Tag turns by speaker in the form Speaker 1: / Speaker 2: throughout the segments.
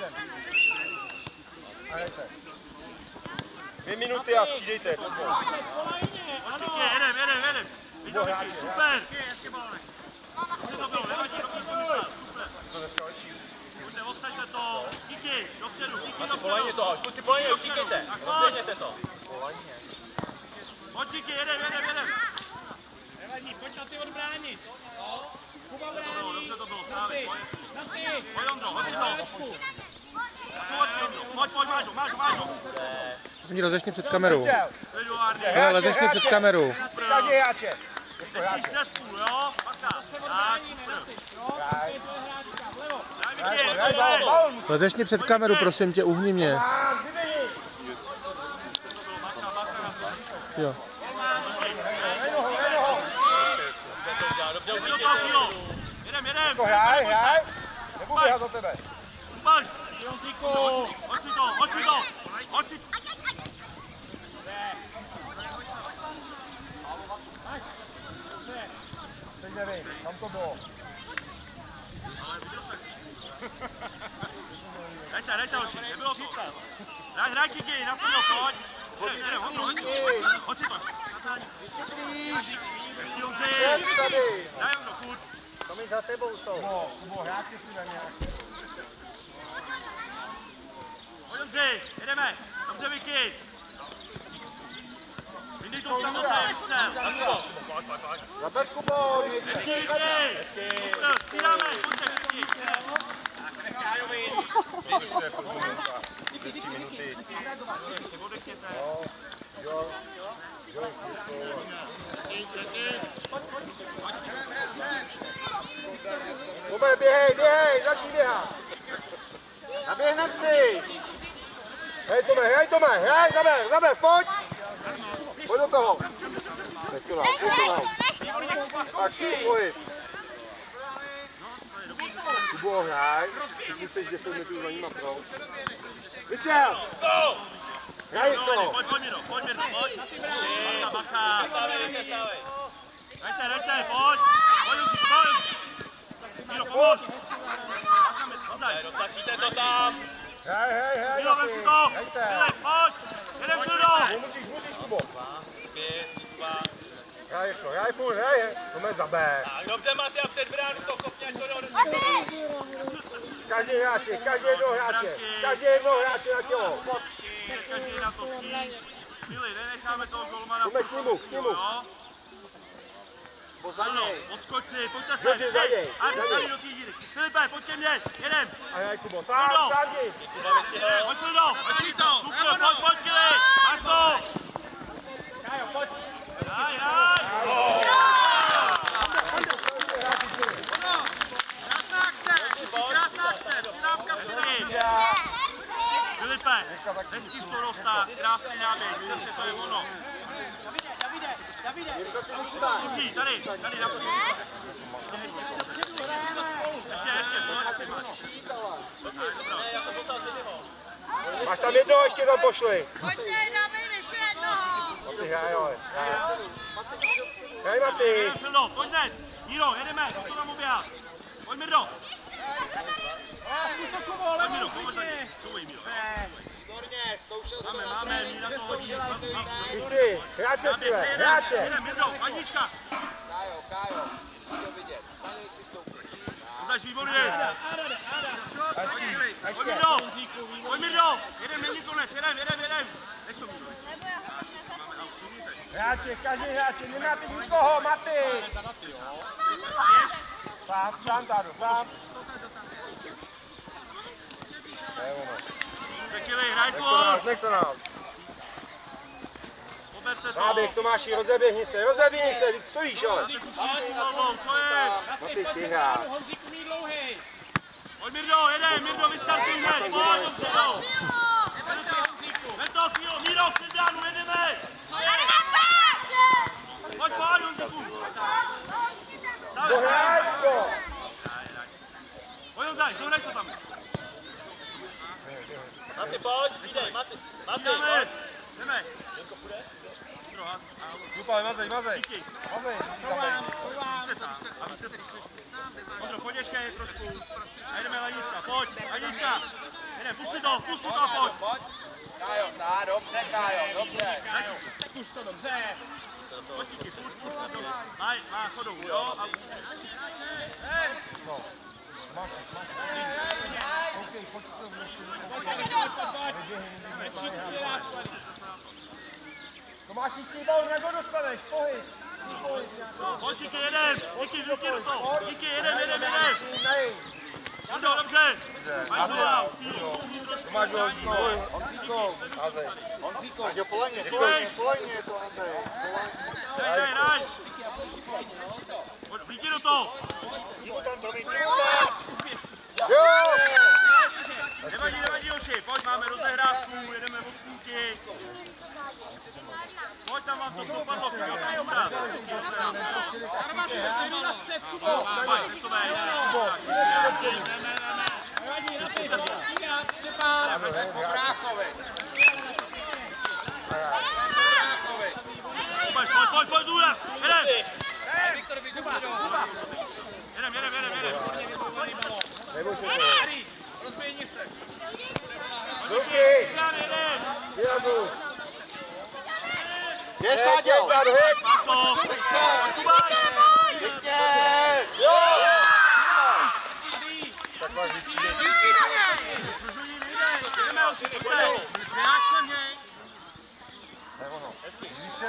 Speaker 1: jeden. A jdete. 2 minuty a střídejte.
Speaker 2: Jedem. Super. Hezky balonek. Dobře to bylo, nevadí, dobře to myslel. Super. Pojďte, odsaďte to. Díky, dopředu.
Speaker 3: Polajně to, kluci polajně, utíkejte. Rozběhněte to.
Speaker 2: Pojď díky, jedem.
Speaker 3: Nevadí, pojď na ty odbránit. Kuba
Speaker 2: brání. Dobře to bylo, stávej. Pojď Ondro, hoď to. Pojď, Mážo.
Speaker 4: Jsi mě rozešli před kamerou. Ale rozešli před kamerou.
Speaker 1: Každý hráče.
Speaker 2: Nespíš přes půl, jo? Paka. Tak, super.
Speaker 4: Rozešli před kamerou, prosím tě, uhni mě. Jo.
Speaker 2: Jedem.
Speaker 1: Hraj. Nebudu běhat za tebe.
Speaker 2: Ubaž. Hoď si to.
Speaker 1: Teď nevím, tam to bylo.
Speaker 2: Dejte, hoši, nebylo to. Hraj díky, na půl, pojď. Hoď si to. Hezky, Ondřej. Daj, Ondro, furt.
Speaker 1: To mi za tebou jsou. Kubo, hráči si na nějak.
Speaker 2: Pojď, Ondřej, jedeme. Dobře, Vicky. Vyndej to tam moce, jak střel.
Speaker 1: Zaber, Kubo.
Speaker 2: Hezky, Vicky. Střídáme, pojďte všichni.
Speaker 1: Tři minuty.
Speaker 2: Odechněte.
Speaker 1: Kubo, běhej, začni běhat. Naběhnem si. Hej, Tome, zaber, pojď. Pojď do toho. Teď to nám. Tak, pojď. Kubo, hraj. Teď musíš 10 metrů za nima, pro. Vyčel! Hraj to!
Speaker 2: Pojď, Bacha. Dejte, pojď. Miro, pomož.
Speaker 3: Roztačíte to tam.
Speaker 1: Hej,
Speaker 2: Miro, vem si to. Filip, pojď. Jedem silno.
Speaker 1: Musíš, Kubo. Hraj, Tome, zaber.
Speaker 3: Dobře, Matěj, před bránu to kopně, ať to jde.
Speaker 1: Každý jedno hráče na tělo.
Speaker 2: Každý na to sní. Mili, nenecháme toho golmana.
Speaker 1: Tome, k němu. Bo za něj.
Speaker 2: Odskoč si, pojďte se. Hej, a tady do té díry. Filipe, pojď ke mně, jedem.
Speaker 1: A hej, Kubo, sám jdi.
Speaker 2: Pojď, Fildo. Super, pojď, Kili. Máš to. Hraj. Krásná akce, přihrávka přijde. Filipe, hezký storostá, krásný náběh, přesně to je ono. Učí, tady na počátku. Ještě,
Speaker 1: Máš tam jednoho, ještě tam pošli.
Speaker 5: Pojďte, dáme jim ještě jednoho.
Speaker 1: Ty hraj, ale. Hraj, Maty.
Speaker 2: Fildo, pojď hned. Míro, jedeme, to nám uběhat. Pojď, Mirdo. Pojď, Míro, pojď za ní. Duvej, Míro.
Speaker 6: Výborně, zkoušel jsi to na
Speaker 2: Máme,
Speaker 6: tréninku, neskoušel jsi to jinde.
Speaker 1: Ty, hráče.
Speaker 2: Jedem, Mirdo, Anička.
Speaker 6: Kájo, musí to vidět, za něj si stoupí.
Speaker 2: Uzač, výborně. Pojď, Mirdo. Jedem, není konec, jedem. Nech to, Míro.
Speaker 1: Hráči, každý hráči, nemáte nikoho, Maty. Sám, sám. To je ono.
Speaker 2: Překyle, hraj to.
Speaker 1: Nech to nám.
Speaker 2: Poberte to.
Speaker 1: Náběh, Tomáši, rozeběhni se, teď stojíš, ale.
Speaker 2: Ty kusíš s volbou, co je?
Speaker 1: Maty, tichá.
Speaker 2: Pojď, Mirdo, jedem, Mirdo, vystartuj hned, pojď, dobře, no. Ven to, Fio, Míro, před bránu, jedeme. Co je? Pojď, Honziku.
Speaker 1: Dohraj to.
Speaker 2: Pojď, Honzaj, dohraj to tam.
Speaker 3: Maty, pojď, přidej, Maty, pojď.
Speaker 2: Jdeme.
Speaker 1: Super, mazej, mazej.
Speaker 2: Díky.
Speaker 1: Mazej, musí tam být.
Speaker 2: Ondro, pojď ještě trošku. A jdeme Lanička, pojď, Lanička. Jdem, pusti to, pojď.
Speaker 6: Pojď. Kájo, dobře, Kájo, dobře.
Speaker 3: Zkus to dobře.
Speaker 2: Pojď, díky, furt. Má chodu, jo? A...
Speaker 1: No. Máš. OK, pojď to. Tomáš, ty bal, jak ho dostaneš, pohyb.
Speaker 2: Pojď, díky, jedem, díky do toho. Díky, jedem.
Speaker 1: Nej.
Speaker 2: Ondro, dobře. Máš dole,
Speaker 1: Tomáš, Honzíko. Mazej. Honzíko. Ať ho polejně, polejně to mazej.
Speaker 2: Daj. Pojď, díky do toho.
Speaker 1: Jo!
Speaker 2: Nevadí, hoši, pojď, máme rozehrávku, jedeme od půlky. Pojď tam, vám to dopadlo, jo, tam dobrá. Pojď, důraz, jedem. Jedem.
Speaker 3: Rozběhni se.
Speaker 1: Ruky! Vyrazu! Běž, Táďo!
Speaker 2: Marko, Kubáš!
Speaker 1: Pěkně! Jo! Tak máš vystřídit.
Speaker 2: Pružují nejde, jdeme hoši, pojďme.
Speaker 1: To je ono.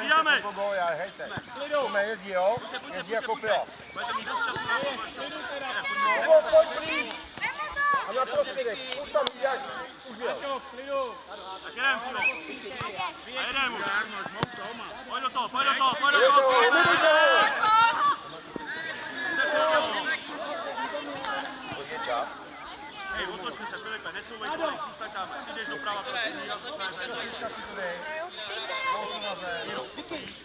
Speaker 2: Přidáme.
Speaker 1: Hejte. Jdeme, jezdí, jo? Jezdí jako pila.
Speaker 2: Budete mít dost času na to.
Speaker 1: Pojď blíž! A na prostředek, už tam jdeš, už jel.
Speaker 2: Tak jedem, Filo. A jedem už. Pojď do toho.
Speaker 1: Je čas.
Speaker 2: Hej, otočme se, Filipe, necouvej tolik, zůstaň tam. Ty jdeš doprava, trošku výraz,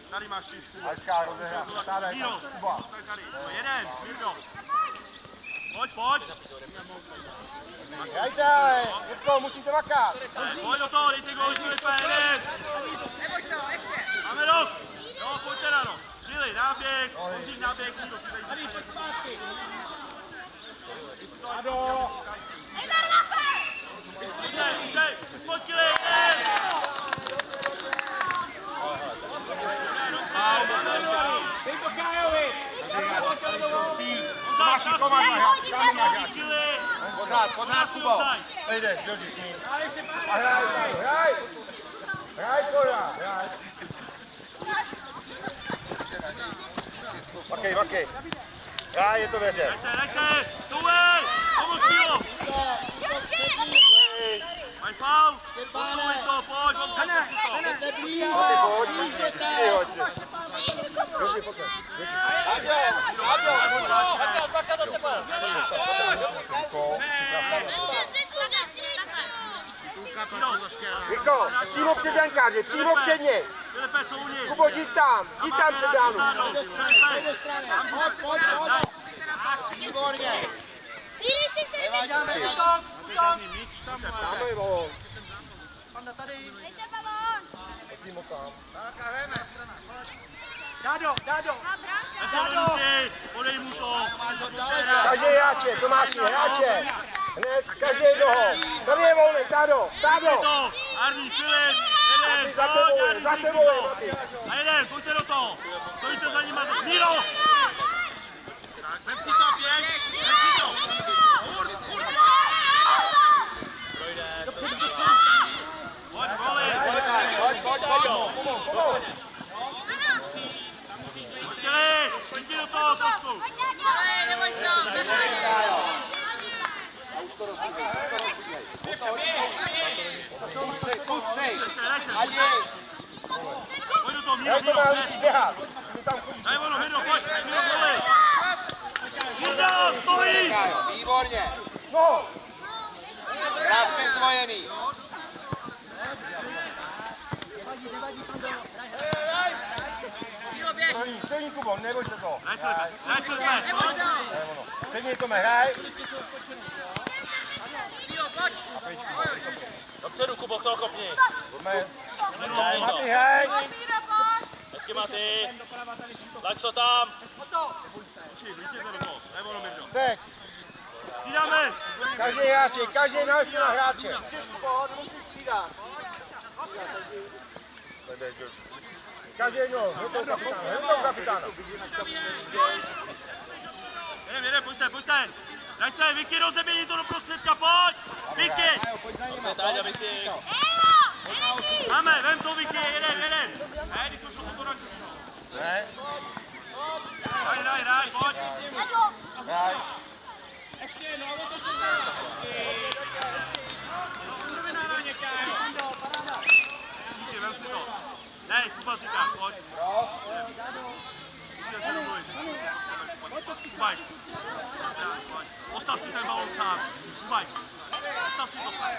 Speaker 2: tady máš tyčku.
Speaker 1: Hezká rozehrá. Tady,
Speaker 2: Míro,
Speaker 1: Kuba.
Speaker 2: tady. No jedem, Mirdo. Pojď.
Speaker 1: Hejte, Jirko, musíte makat.
Speaker 2: Pojď do toho, dejte góly, Filipe, jedem.
Speaker 5: Neboj se ho, ještě.
Speaker 2: Máme rok. Jo, pojďte na no. Chvíli, náběh, Ondřík náběh, Míro, ty tady zůstaně. Jdej, pojď, Kili, jedem.
Speaker 3: Dej to Kájovi.
Speaker 6: Pořád, Kubo.
Speaker 1: Jdeš, Georgi, s ním. A hraj, Kora, hraj. Makej. Hraj, je to ve hře.
Speaker 2: Dejte, souvej, pomož Míro. Máš faul, podsouvej to, pojď, opřed si to.
Speaker 1: Pojď, střídej ho. Georgi, pojď. Jirko, přímo před brankáře, přímo před něj.
Speaker 2: Filipe, co u něj?
Speaker 1: Kubo, jdi tam před bránu.
Speaker 6: Výborně.
Speaker 2: Žádný míč tam má.
Speaker 1: Dáme ho.
Speaker 5: Dejte balón.
Speaker 1: Přímo tam.
Speaker 2: Dáďo. Podej mu to.
Speaker 1: Každý hráče, Tomáši, hráče. Hned, každý jednoho. Tady je volný, Tádo.
Speaker 2: To, Arní, Filip, jeden,
Speaker 1: Za tebou je, Maty.
Speaker 2: a jeden, pojďte do toho. Stojíte za nima, Míro. Tak, vem si to, běž, vem si to. Pojď, voli.
Speaker 6: Pojď.
Speaker 2: Chtěli, pojďte do toho trošku.
Speaker 5: Neboj se ho.
Speaker 6: Kuscej. Adi.
Speaker 2: Pojď do toho, Míro,
Speaker 1: Já to
Speaker 2: Míro,
Speaker 1: mám
Speaker 2: hned.
Speaker 1: musí běhat. My tam chodíš.
Speaker 2: Daj ono, Míro, pojď, Míro, voli. Míro, stojí.
Speaker 6: Výborně.
Speaker 1: No,
Speaker 6: Krásně zdvojený.
Speaker 1: stojí Kubo, neboj se toho.
Speaker 2: Daj, Filipe, pojď.
Speaker 1: To je ono. Předně to hraj.
Speaker 3: Dopředu, Kubo, toho kopni.
Speaker 1: Pojďme. Maty, hraj.
Speaker 5: Míro, pojď.
Speaker 3: Hezky, Maty. Tlač to tam.
Speaker 1: Teď.
Speaker 2: Přidáme!
Speaker 1: Každý hráček, každý nalezte na hráče. Každý jednou, hned kapitána.
Speaker 2: Jedem, pojďte. Dajte, Vicky, rozebění to do prostředka, pojď! Vicky!
Speaker 3: Táďa, Vicky.
Speaker 2: Máme, vem to, Vicky, jeden. Ne, ty to šlo to tak.
Speaker 1: Ne?
Speaker 2: Hraj, pojď!
Speaker 1: Hraj.
Speaker 2: Vem si to. Ne, Kuba říká, pojď. Kubajš. Postav si ten balón sám. Kubajš. Postav si to sám.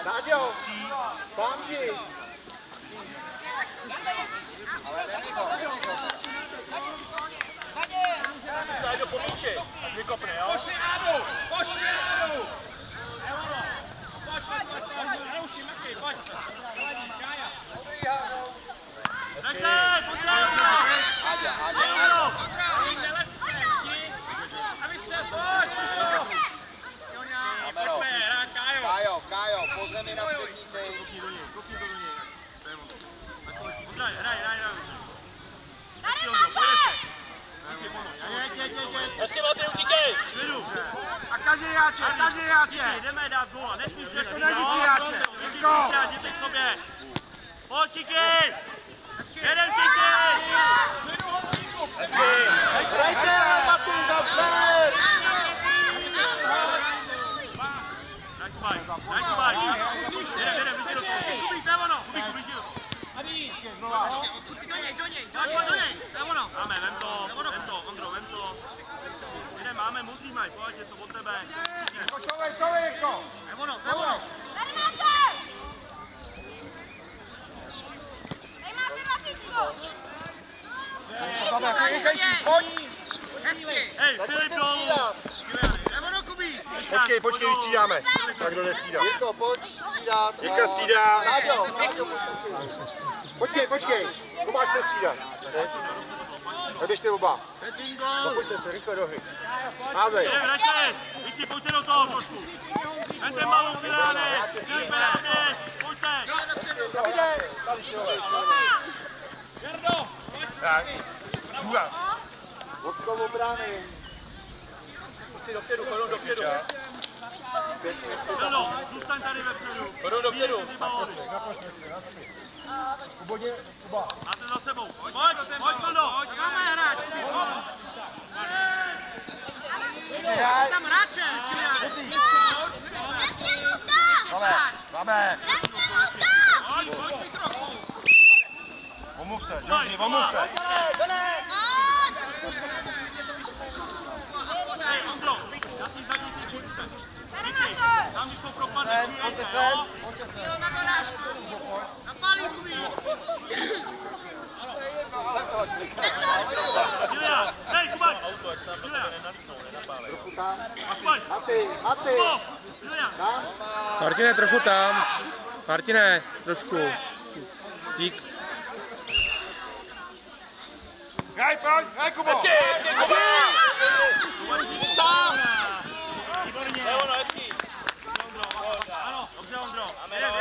Speaker 1: Náďo, tam jdi.
Speaker 3: Táďo, pomíči. Až vykopne, jo? Pošli Ádu!
Speaker 2: Nechej, pojďte!
Speaker 6: Kájo, po zemi na přední teď.
Speaker 2: Hraj.
Speaker 3: Hezky, Maty, utíkej.
Speaker 1: A každý hráče.
Speaker 2: Jdeme dát góla, nesmíš
Speaker 1: To není ty hráče. Jirko.
Speaker 2: Jděte k sobě. Pojď, Kiki! Jeden Kiki!
Speaker 1: Hrajte, Matu, zapřed.
Speaker 2: Daj Kubaj. Jedem, Vicky do toho. Kubík, to je ono. Kubík, do toho. Do něj, to je ono. Máme, vem to, Ondro, vem to. Jedem, máme multimaj, pojď, je to od tebe.
Speaker 1: Covej, Jirko.
Speaker 2: To je ono.
Speaker 1: Máme si rychlejší, pojď.
Speaker 2: Hej, Filip dolů.
Speaker 1: Počkej, vystřídáme. Tak kdo nestřídá?
Speaker 6: Jirko, pojď střídat.
Speaker 1: Jirka střídá.
Speaker 6: Náďo,
Speaker 1: Počkej. Kuba chce střídat. Neběžte oba. Zapojďte se, rychle do hry. Házej.
Speaker 2: Hrajte, Vicky, pojďte do toho trošku. Ven ten balón, Filiáne. Filipe, náběh, pojďte.
Speaker 1: Hraj. Důraz. Odkolo brány.
Speaker 3: Dopředu, chodou dopředu.
Speaker 2: Fildo, zůstaň tady vepředu.
Speaker 3: Chodou dopředu.
Speaker 2: Ty balóny.
Speaker 1: Kuba.
Speaker 2: Máte za sebou. Pojď, Fildo. Máme hrát. Tam hráče, Filiáne.
Speaker 1: Máme.
Speaker 2: Pojď mi trochu.
Speaker 1: Omluv se, Georgi, omluv se.
Speaker 2: Hej, Ondro, na tý zadní tyči jste. Vicky, tam když to propadne, přijďte, jo? Julián, hej, Kubač! Julián, pojď!
Speaker 1: Maty.
Speaker 2: Julián,
Speaker 4: Martine, trochu tam. Martine, trošku. Dík.
Speaker 1: Hraj, Kubo.
Speaker 3: Hezky, Kuba!
Speaker 1: Sám.
Speaker 3: To je ono, hezky.
Speaker 2: dobře, Ondro.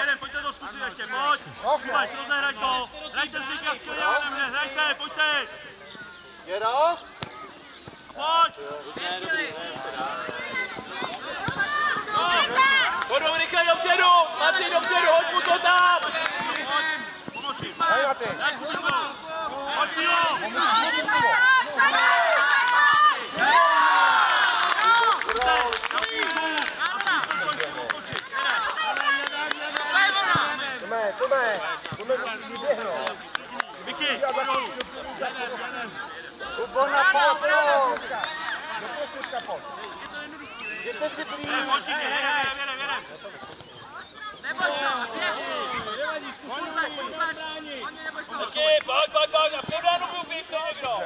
Speaker 2: Jeden, pojďte to zkusit ještě, pojď! Kubač, rozehraj to! Hrajte s Vicky a s Kiliánem, hrajte, pojďte!
Speaker 6: Jero?
Speaker 2: Pojď!
Speaker 3: Pojďme rychle dopředu! Maty, dopředu, hoď mu to tam!
Speaker 2: Pojď! Pomož jim!
Speaker 1: Hej, Maty.
Speaker 2: Daj Kubíko! Pojď, Filo!
Speaker 1: Tome, musí vyběhnout.
Speaker 2: Vicky,
Speaker 6: Ubona Pavlo! Jděte si blíž!
Speaker 2: pojď, Vicky, jedem.
Speaker 3: Hezky, pojď, a předánu byl píš to někdo!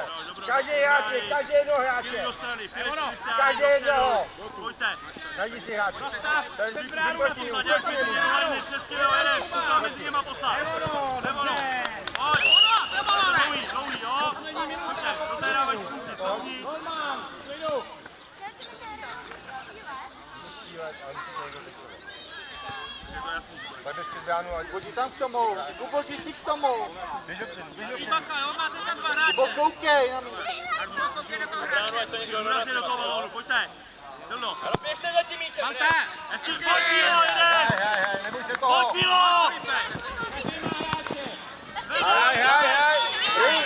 Speaker 1: Každý hráče, každý jednoho hráče.
Speaker 2: Do strany, Filip,
Speaker 1: Každý jednoho.
Speaker 2: Pojďte.
Speaker 1: Najdi si hráče. To je
Speaker 2: Děkuji, děkuji, přesky do jeden, šuka mezi nima postav. Nevono. Pojď. Dlouhý, jo. Pojďte, rozehrávaš punkty, soudní.
Speaker 1: Tak bez předbránu, ale pojď tam k tomu. Pojď si k tomu. Běž dopředu, běž dopředu.
Speaker 2: Baka, jo, máte tam dva hráče.
Speaker 1: Bo koukej na mě.
Speaker 3: Bránu, ať to někdo
Speaker 2: Vrazí do toho balónu, pojďte. Dildo.
Speaker 3: Ale běžte za tím míčem, ne?
Speaker 2: Hezky, pojď Filo, jeden.
Speaker 1: Hej, neboj se toho.
Speaker 2: Pojď Filo.
Speaker 1: Hej.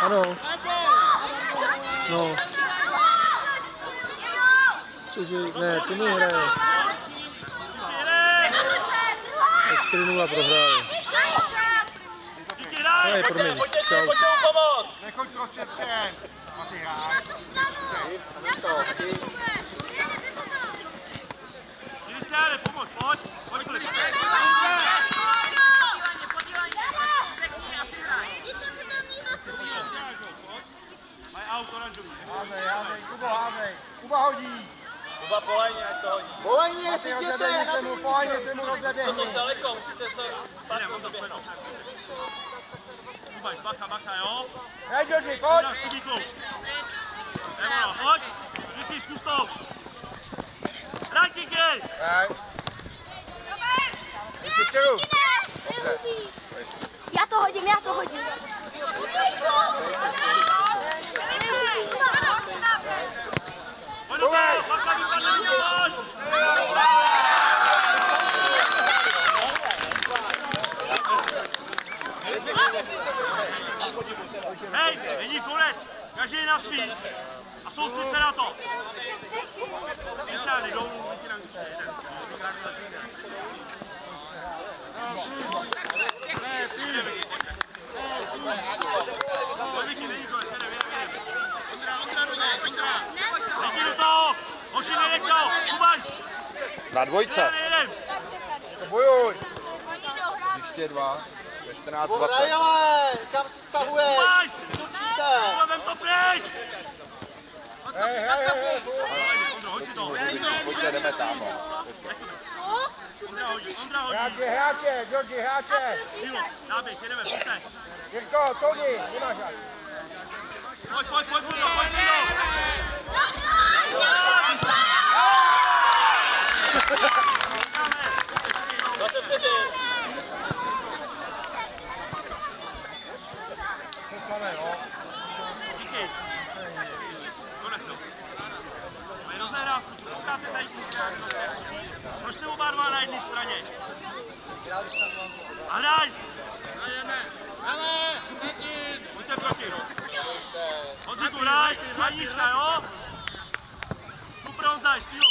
Speaker 4: Ano. No. Cože, ne, ty mi hraje. Tak 4-0 prohráli. Hej, promiň,
Speaker 3: Pojďte
Speaker 4: čau.
Speaker 3: mu pomoct!
Speaker 1: Nechoď prostředkem. Maty hráč.
Speaker 2: Kristiáne, pomož, pojď. Pojď, Filip. Mají aut oranžový.
Speaker 1: Házej, Kuba hodí.
Speaker 3: Kuba polejně, ať to hodí.
Speaker 1: Volejně, jestli jděte, polejně se mu
Speaker 3: To
Speaker 1: rozeběhni.
Speaker 3: daleko, musíte to pár to běhnout.
Speaker 2: Kubaš, bacha, jo.
Speaker 1: Hej, Georgi, pojď.
Speaker 2: Kubaš, Kubíku. Nevono, pojď. Díky, zkus to. Hraj, Kiki.
Speaker 1: Hej. Jsi přeruš. Dobře.
Speaker 5: Já to hodím.
Speaker 2: Pojď do toho, bacha, vypadne, pojď. Hej, není konec. Každý na svý. A soustřed se na to. Kristiáne, dolů, vytírám ještě jeden. Pojď, Vicky, není konec, jedem. Lidi do toho. Hoši, nedech to. Kubaň.
Speaker 6: Na dvojce.
Speaker 2: Jedem.
Speaker 1: Bojuj.
Speaker 6: Ještě dva. To je 14,
Speaker 1: Bohraj,
Speaker 6: 20.
Speaker 1: ale, kam se stahuje?
Speaker 2: Kubaň.
Speaker 1: Točíte.
Speaker 2: Vem to pryč.
Speaker 1: Hej.
Speaker 2: Ondro, hoď si to.
Speaker 6: Pojďte, jdeme tam.
Speaker 2: Ondra hodí.
Speaker 1: Hráče, Georgi, hráče.
Speaker 2: Filo, náběh, jedeme, pojďte.
Speaker 1: Jirko, Tony, nemáš hráč.
Speaker 2: Pojď, Filo.
Speaker 3: Máte vteřin.
Speaker 1: Poslané, jo.
Speaker 2: Díky. Konec, jo. Mají rozehrávku, co koukáte na jedné straně? Proč jste oba dva na jedné straně? A hraj! Pojďte proti. Honziku, hraj! Hraníčka, jo? Super Honzaj, Filo.